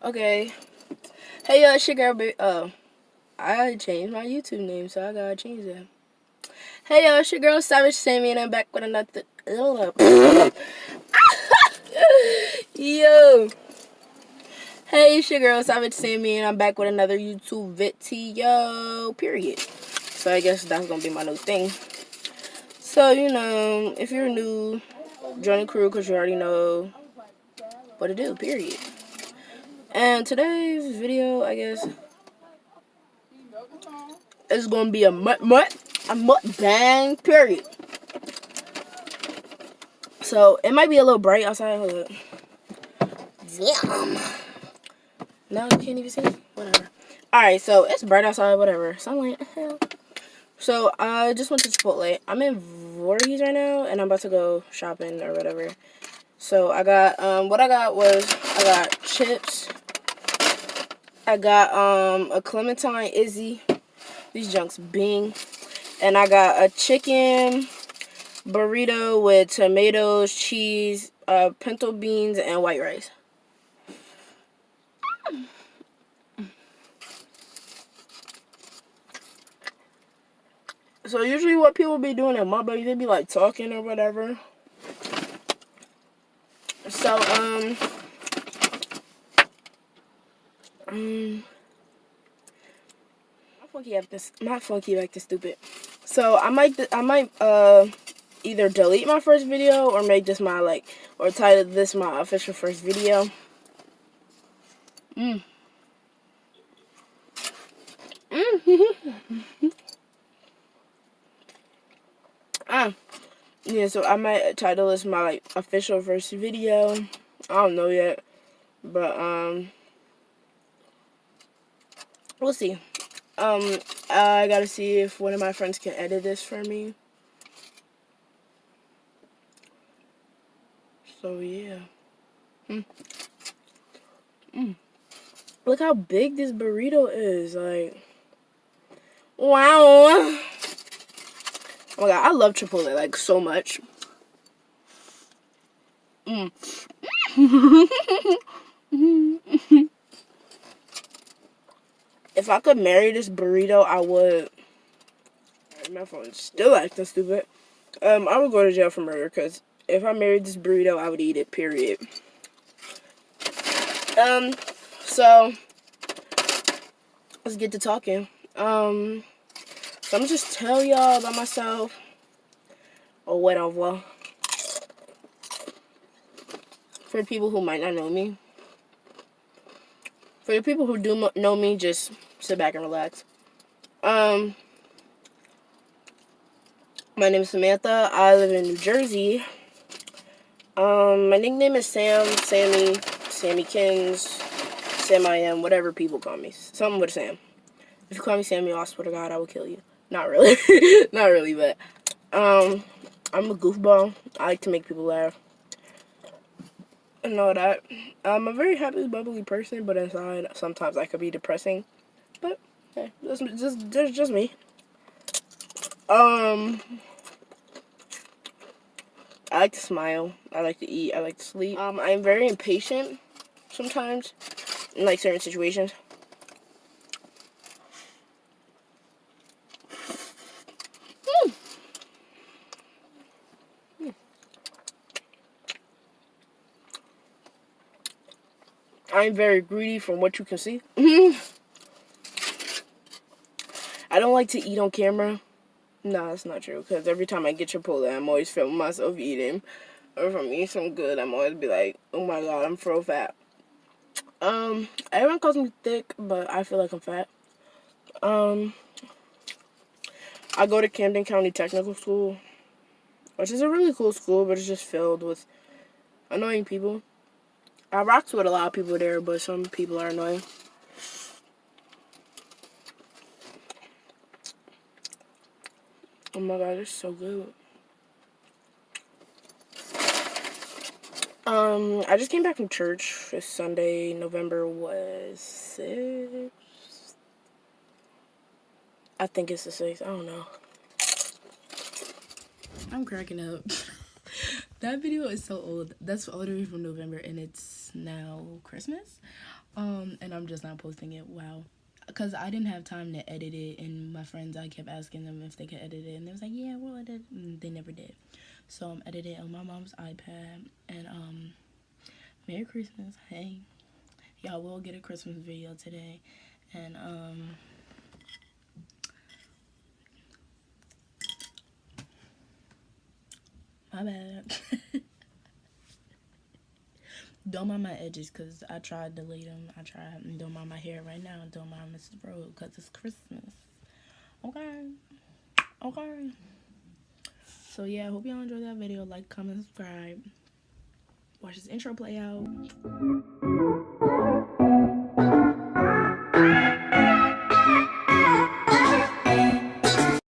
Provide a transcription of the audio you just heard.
Okay. Hey, it's your girl. I changed my YouTube name, so I gotta change that. Hey, it's your girl Savage Sammy, and I'm back with another. Yo. Hey, it's your girl Savage Sammy, and I'm back with another YouTube video. Period. So I guess that's gonna be my new thing. So if you're new, join the crew because you already know what to do. Period. And today's video, I guess, is gonna be a mukbang. Period. So it might be a little bright outside. Hold up. Damn. No, you can't even see me. Whatever. Alright, so it's bright outside, whatever. Sunlight, hell. So I just went to Chipotle. I'm in Voorhees right now, and I'm about to go shopping or whatever. So I got, what I got was, I got chips. I got, a Clementine Izzy. These junks Bing. And I got a chicken burrito with tomatoes, cheese, pinto beans, and white rice. So usually what people be doing at mukbang, they be like talking or whatever. So my funky like this stupid. So I might either delete my first video or make this my or title this my official first video. Yeah, so I might title this my official first video. I don't know yet, but we'll see. I gotta see if one of my friends can edit this for me. So yeah. Look how big this burrito is. Like, wow. Oh my god, I love Chipotle like so much. If I could marry this burrito, I would. My phone's still acting stupid. I would go to jail for murder because if I married this burrito, I would eat it. Period. So let's get to talking. So I'm gonna just tell y'all about myself or whatever. For the people who might not know me. For the people who do know me, just sit back and relax. My name is Samantha. I live in New Jersey. My nickname is Sam, Sammy, Sammykins, Sam I am, whatever people call me. Something with Sam. If you call me Sammy, I swear to God, I will kill you. Not really. Not really, but I'm a goofball. I like to make people laugh. And all that. I'm a very happy, bubbly person, but inside, sometimes I could be depressing. But, hey, that's just me. I like to smile. I like to eat. I like to sleep. I'm very impatient sometimes in certain situations. I'm very greedy from what you can see. I don't like to eat on camera. No, that's not true. Because every time I get Chipotle, I'm always filming myself eating. Or if I'm eating something good, I'm always be like, oh my god, I'm so fat. Everyone calls me thick, but I feel like I'm fat. I go to Camden County Technical School, which is a really cool school, but it's just filled with annoying people. I rocks with a lot of people there, but some people are annoying. Oh my god, it's so good. I just came back from church this Sunday. November was 6th. I think it's the 6th. I don't know. I'm cracking up. That video is so old. That's all the way from November, and it's now Christmas. And I'm just not posting it. Wow. Because I didn't have time to edit it, and my friends, I kept asking them if they could edit it, and they was like, yeah, we'll edit it, and they never did. So I'm editing on my mom's iPad, and Merry Christmas. Hey, y'all will get a Christmas video today, and my bad. Don't mind my edges, because I tried to delete them. I tried. And don't mind my hair right now. Don't mind Mr. Road, because it's Christmas. Okay. Okay. So, yeah, I hope y'all enjoyed that video. Like, comment, subscribe. Watch this intro play out.